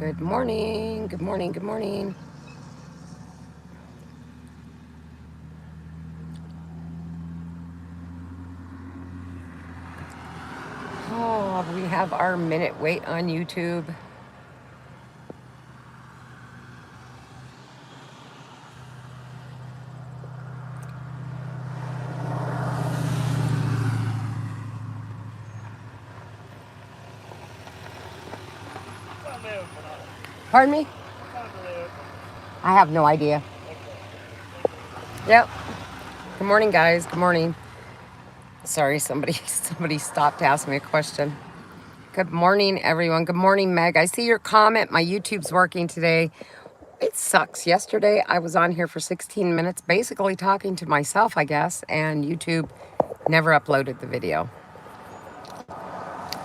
Good morning. Good morning. Good morning. Oh, we have our minute wait on YouTube. Pardon me? I have no idea. Yep. Good morning, guys. Good morning. Sorry, somebody somebody stopped to ask me a question. Good morning, everyone. Good morning, Meg. I see your comment. My YouTube's working today. It sucks. Yesterday, I was on here for 16 minutes, basically talking to myself, I guess, and YouTube never uploaded the video.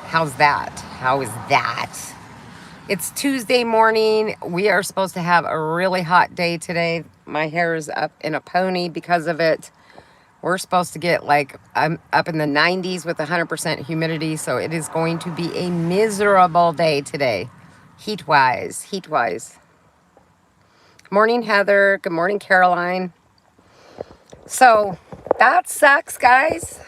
How's that? How is that? It's Tuesday morning. We are supposed to have a really hot day today. My hair is up in a pony because of it. We're supposed to get I'm up in the 90s with 100% humidity, so it is going to be a miserable day today. Heat-wise, heat-wise. Good morning, Heather. Good morning, Caroline. So, that sucks, guys.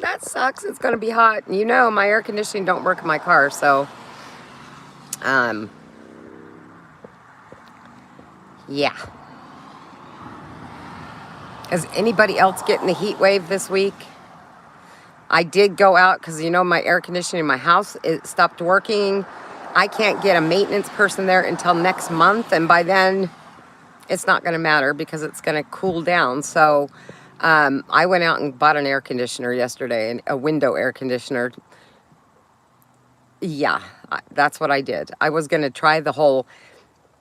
That sucks. It's going to be hot. You know, my air conditioning don't work in my car, so yeah. Is anybody else getting the heat wave this week? I did go out because, you know, my air conditioning in my house, it stopped working. I can't get a maintenance person there until next month. And by then, it's not going to matter because it's going to cool down. So I went out and bought an air conditioner yesterday, a window air conditioner. Yeah, that's what I did. I was going to try the whole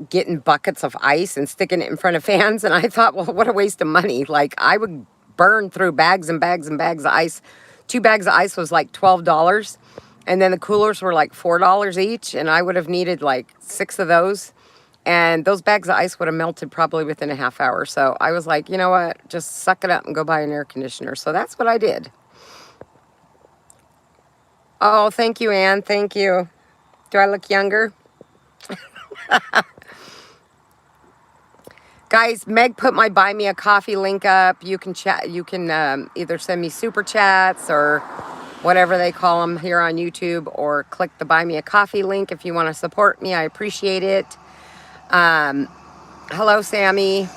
getting buckets of ice and sticking it in front of fans. And I thought, well, what a waste of money. Like, I would burn through bags and bags and bags of ice. 2 bags of ice was like $12. And then the coolers were like $4 each. And I would have needed like 6 of those. And those bags of ice would have melted probably within a half hour. So I was like, you know what? Just suck it up and go buy an air conditioner. So that's what I did. Oh, thank you, Ann. Thank you. Do I look younger? Guys, Meg put my Buy Me a Coffee link up. You can chat. You can either send me super chats or whatever they call them here on YouTube, or click the Buy Me a Coffee link if you want to support me. I appreciate it. Hello, Sammy.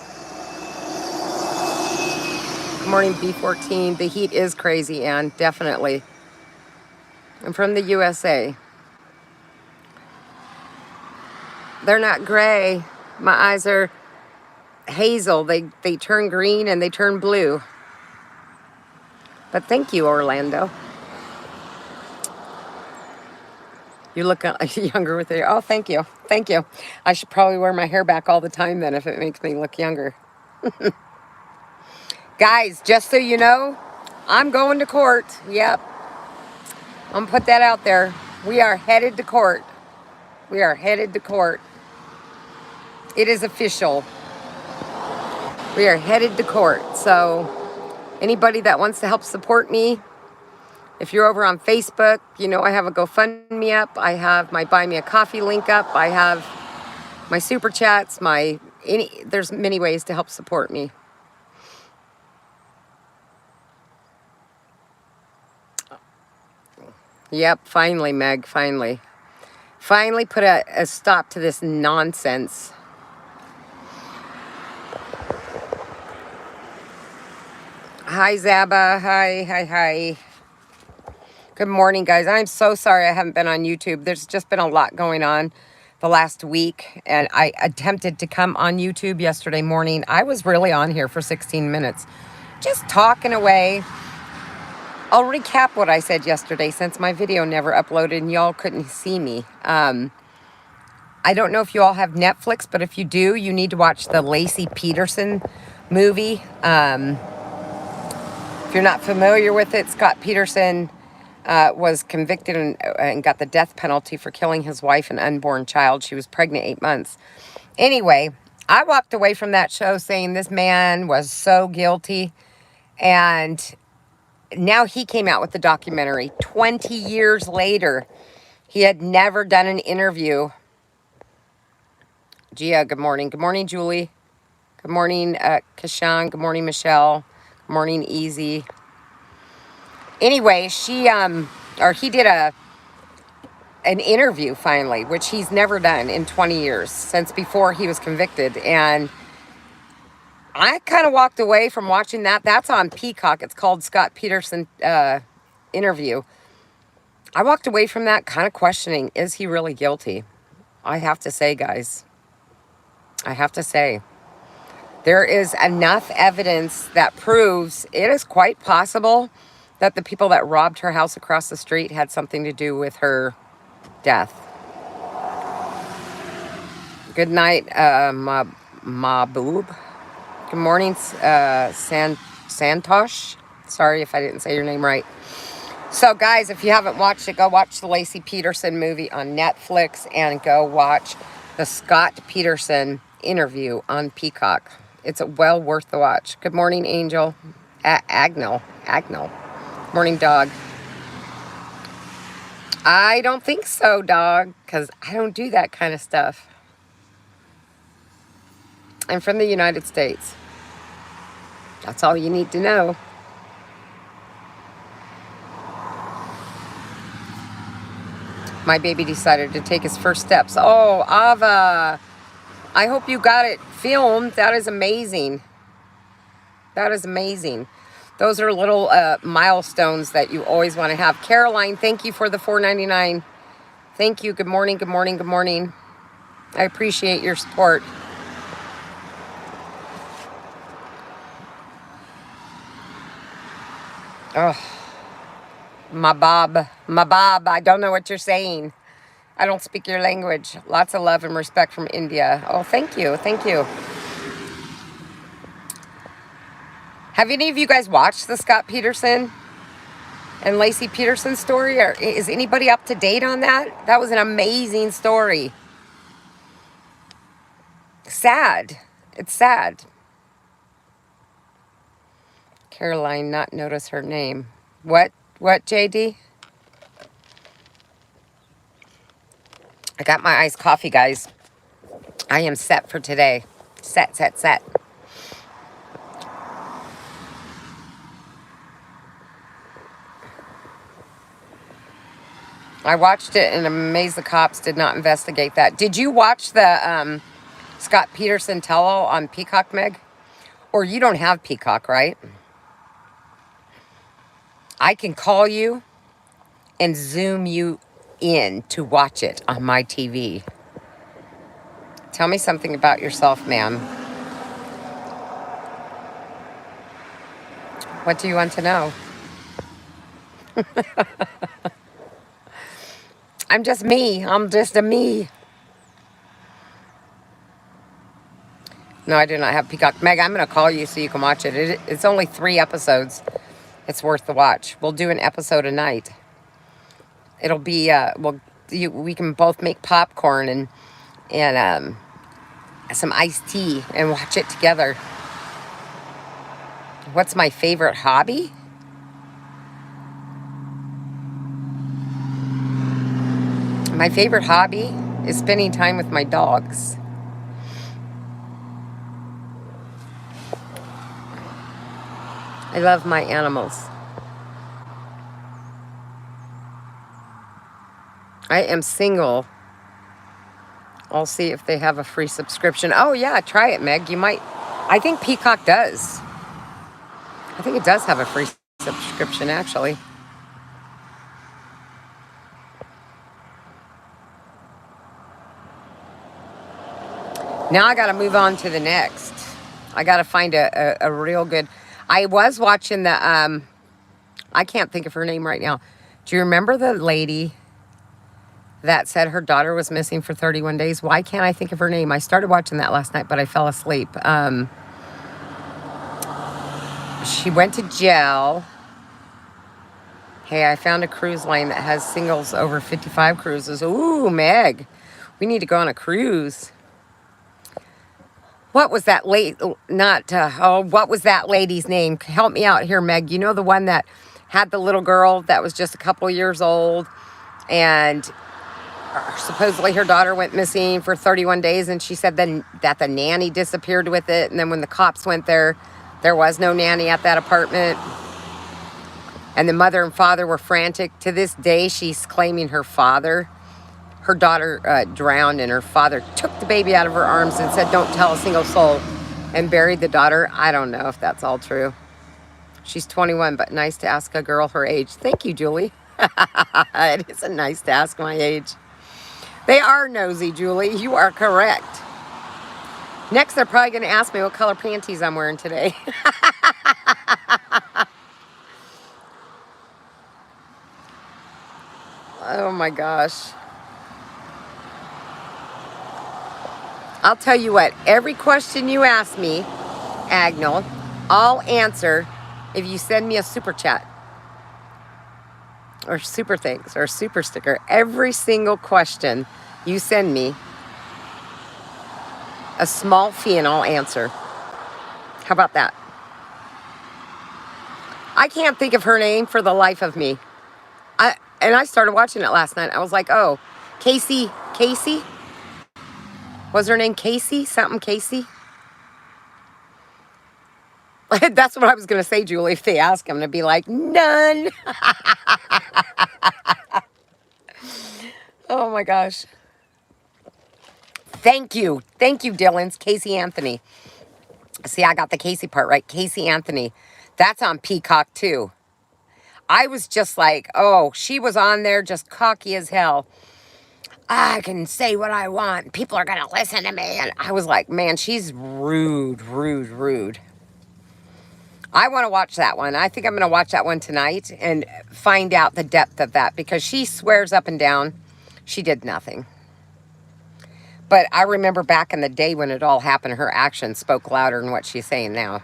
Good morning, B14. The heat is crazy, Ann. Definitely. I'm from the USA. They're not gray. My eyes are hazel. They turn green and they turn blue. But thank you, Orlando. You look younger with it. Oh, thank you. Thank you. I should probably wear my hair back all the time then if it makes me look younger. Guys, just so you know, I'm going to court. Yep. I'm going to put that out there. We are headed to court. We are headed to court. It is official. We are headed to court. So anybody that wants to help support me, if you're over on Facebook, you know I have a GoFundMe up. I have my Buy Me a Coffee link up. I have my super chats, there's many ways to help support me. Yep, finally, Meg, finally. Finally put a stop to this nonsense. Hi, Zaba. Hi. Good morning, guys. I'm so sorry I haven't been on YouTube. There's just been a lot going on the last week, and I attempted to come on YouTube yesterday morning. I was really on here for 16 minutes, just talking away. I'll recap what I said yesterday since my video never uploaded and y'all couldn't see me. I don't know if you all have Netflix, but if you do, you need to watch the Lacey Peterson movie. If you're not familiar with it, Scott Peterson was convicted and got the death penalty for killing his wife and unborn child. She was pregnant 8 months. Anyway, I walked away from that show saying this man was so guilty. And now he came out with the documentary 20 years later. He had never done an interview Gia, good morning. Good morning, Julie. Good morning, Kashan. Good morning, Michelle. Good morning, Easy. Anyway, he did an interview finally, which he's never done in 20 years, since before he was convicted. And I kind of walked away from watching that. That's on Peacock. It's called Scott Peterson interview. I walked away from that kind of questioning, is he really guilty? I have to say, guys, I have to say, there is enough evidence that proves it is quite possible that the people that robbed her house across the street had something to do with her death. Good night, Ma Boob. Good morning, Santosh. Sorry if I didn't say your name right. So, guys, if you haven't watched it, go watch the Lacey Peterson movie on Netflix and go watch the Scott Peterson interview on Peacock. It's well worth the watch. Good morning, Angel. Agnell. Morning, dog. I don't think so, dog, because I don't do that kind of stuff. I'm from the United States. That's all you need to know. My baby decided to take his first steps. Oh, Ava, I hope you got it filmed. That is amazing. That is amazing. Those are little milestones that you always want to have. Caroline, thank you for the $4.99. Thank you. Good morning, good morning, good morning. I appreciate your support. Oh, my Bob, I don't know what you're saying. I don't speak your language. Lots of love and respect from India. Oh, thank you. Thank you. Have any of you guys watched the Scott Peterson and Lacey Peterson story? Or is anybody up to date on that? That was an amazing story. Sad. It's sad. Caroline, not notice her name. What, JD? I got my iced coffee, guys. I am set for today. Set. I watched it and I'm amazed the cops did not investigate that. Did you watch the Scott Peterson tell-all on Peacock, Meg? Or you don't have Peacock, right? I can call you and Zoom you in to watch it on my TV. Tell me something about yourself, ma'am. What do you want to know? I'm just me. I'm just a me. No, I do not have Peacock. Meg, I'm going to call you so you can watch it. It's only 3 episodes. It's worth the watch. We'll do an episode a night. It'll be, we can both make popcorn and some iced tea and watch it together. What's my favorite hobby? My favorite hobby is spending time with my dogs. I love my animals. I am single. I'll see if they have a free subscription. Oh, yeah, try it, Meg. You might. I think Peacock does. I think it does have a free subscription, actually. Now I got to move on to the next. I got to find a real good. I was watching the, I can't think of her name right now. Do you remember the lady that said her daughter was missing for 31 days? Why can't I think of her name? I started watching that last night, but I fell asleep. She went to jail. Hey, I found a cruise line that has singles over 55 cruises. Ooh, Meg, we need to go on a cruise. What was that what was that lady's name? Help me out here, Meg. You know the one that had the little girl that was just a couple years old, and supposedly her daughter went missing for 31 days, and she said then that the nanny disappeared with it. And then when the cops went there was no nanny at that apartment. And the mother and father were frantic. To this day, she's claiming her daughter drowned, and her father took the baby out of her arms and said, "Don't tell a single soul," and buried the daughter. I don't know if that's all true. She's 21, but nice to ask a girl her age. Thank you, Julie. It isn't nice to ask my age. They are nosy, Julie. You are correct. Next, they're probably going to ask me what color panties I'm wearing today. Oh my gosh. I'll tell you what, every question you ask me, Agnel, I'll answer if you send me a super chat or super thanks or super sticker. Every single question you send me, a small fee, and I'll answer. How about that? I can't think of her name for the life of me. I started watching it last night. I was like, oh, Casey? Was her name Casey? Something Casey? That's what I was going to say, Julie. If they ask, I'm going to be like, none. Oh my gosh. Thank you, Dylan's Casey Anthony. See, I got the Casey part right. Casey Anthony. That's on Peacock too. I was just like, oh, she was on there just cocky as hell. I can say what I want. People are going to listen to me. And I was like, man, she's rude. I want to watch that one. I think I'm going to watch that one tonight and find out the depth of that, because she swears up and down she did nothing. But I remember back in the day when it all happened, her actions spoke louder than what she's saying now.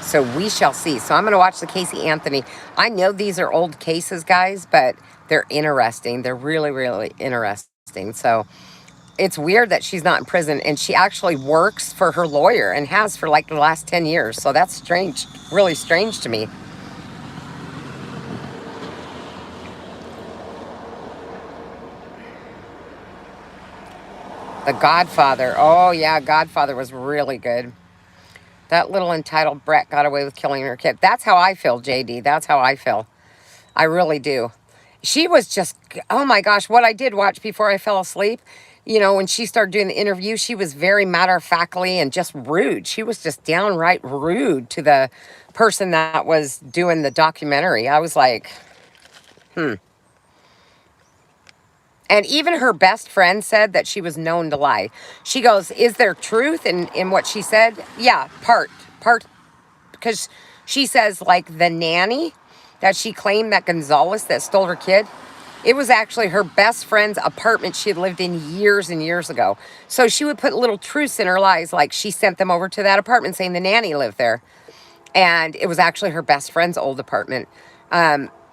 So we shall see. So I'm going to watch the Casey Anthony. I know these are old cases, guys, but they're interesting. They're really, really interesting. So it's weird that she's not in prison, and she actually works for her lawyer and has for like the last 10 years. So that's strange, really strange to me. The Godfather. Oh, yeah, Godfather was really good. That little entitled brat got away with killing her kid. That's how I feel, JD. That's how I feel. I really do. She was just, oh my gosh, what I did watch before I fell asleep, you know, when she started doing the interview, she was very matter-of-factly and just rude. She was just downright rude to the person that was doing the documentary. I was like, And even her best friend said that she was known to lie. She goes, is there truth in what she said? Yeah, part. Because she says, like, the nanny that she claimed that Gonzalez that stole her kid, it was actually her best friend's apartment she had lived in years and years ago. So she would put little truths in her lies, like she sent them over to that apartment saying the nanny lived there. And it was actually her best friend's old apartment.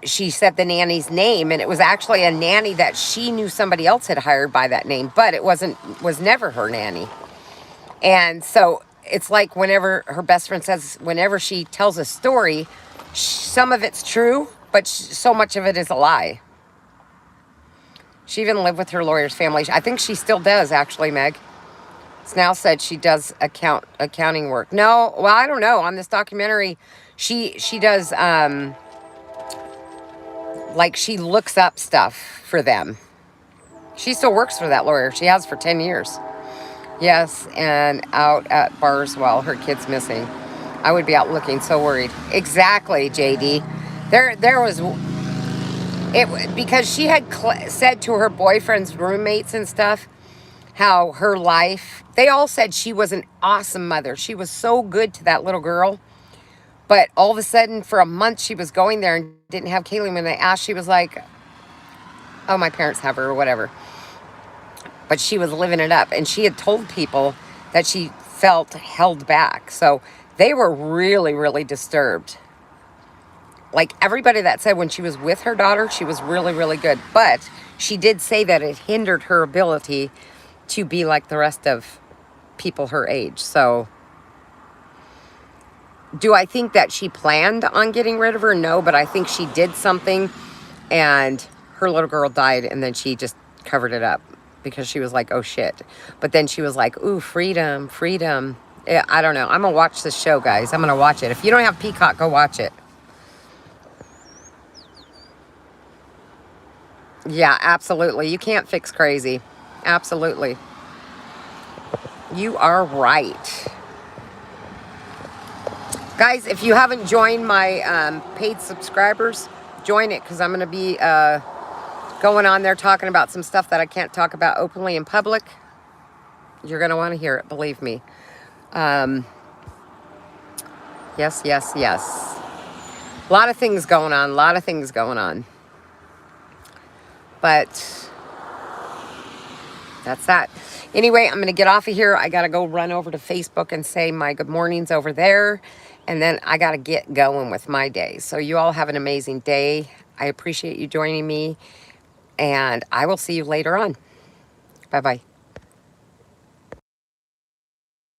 She said the nanny's name, and it was actually a nanny that she knew somebody else had hired by that name, but it was never her nanny. And so it's like whenever her best friend says, whenever she tells a story, some of it's true, but so much of it is a lie. She even lived with her lawyer's family. I think she still does, actually, Meg. It's now said she does accounting work. No, well, I don't know. On this documentary, she does, like, she looks up stuff for them. She still works for that lawyer. She has for 10 years. Yes, and out at bars while her kid's missing. I would be out looking so worried. Exactly, JD. There was... because she had said to her boyfriend's roommates and stuff how her life... They all said she was an awesome mother. She was so good to that little girl. But all of a sudden, for a month, she was going there and didn't have Kaylee. When they asked, she was like, oh, my parents have her or whatever. But she was living it up. And she had told people that she felt held back. So they were really, really disturbed. Like, everybody that said when she was with her daughter, she was really, really good. But she did say that it hindered her ability to be like the rest of people her age. So... do I think that she planned on getting rid of her? No, but I think she did something and her little girl died, and then she just covered it up because she was like, oh shit. But then she was like, ooh, freedom, freedom. Yeah, I don't know. I'm gonna watch this show, guys. I'm gonna watch it. If you don't have Peacock, go watch it. Yeah, absolutely. You can't fix crazy. Absolutely. You are right. Guys, if you haven't joined my paid subscribers, join it, because I'm going to be going on there talking about some stuff that I can't talk about openly in public. You're going to want to hear it, believe me. Yes, yes, yes. A lot of things going on. A lot of things going on. But that's that. Anyway, I'm going to get off of here. I got to go run over to Facebook and say my good mornings over there. And then I got to get going with my day. So you all have an amazing day. I appreciate you joining me. And I will see you later on. Bye-bye.